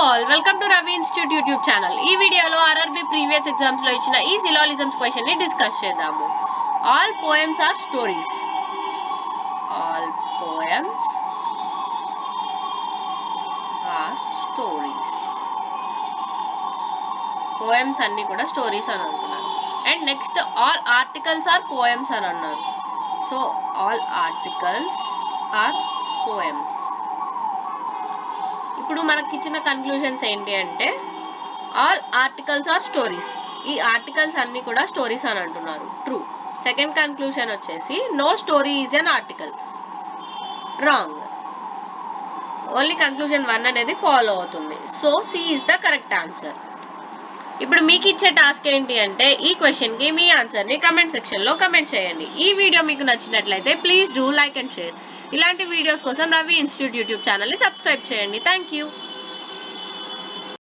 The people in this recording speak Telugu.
all, welcome to Ravi Institute YouTube channel. ఈ వీడియోలో RRB ప్రీవియస్ ఎగ్జామ్స్ లో ఇచ్చిన ఈ సిలాలిజమ్స్ క్వశ్చన్ ని డిస్కస్ చేద్దాము. All poems are stories. All poems are stories. Poems అన్ని కూడా స్టోరీస్ అని అంటున్నారు. And next all articles are poems అని అన్నారు. So all articles are poems. ఇప్పుడు మనకి ఇచ్చిన కన్క్లూజన్స్ ఏంటి అంటే ఆల్ ఆర్టికల్స్ ఆర్ స్టోరీస్. ఈ ఆర్టికల్స్ అన్ని కూడా స్టోరీస్ అని అంటున్నారు. ట్రూ. సెకండ్ కన్క్లూజన్ వచ్చేసి no story is an article. Wrong. Only conclusion 1 అనేది ఫాలో అవుతుంది. So c is the correct answer. ఇప్పుడు మీకు ఇచ్చే టాస్క్ ఏంటి అంటే ఈ క్వశ్చన్ కి మీ ఆన్సర్ ని కమెంట్ సెక్షన్ లో కమెంట్ చేయండి. ఈ వీడియో మీకు నచ్చినట్లయితే please do like and share. ఇలాంటి వీడియోస్ కోసం రవి ఇన్స్టిట్యూట్ యూట్యూబ్ ఛానల్ ని సబ్స్క్రైబ్ చేయండి. Thank you.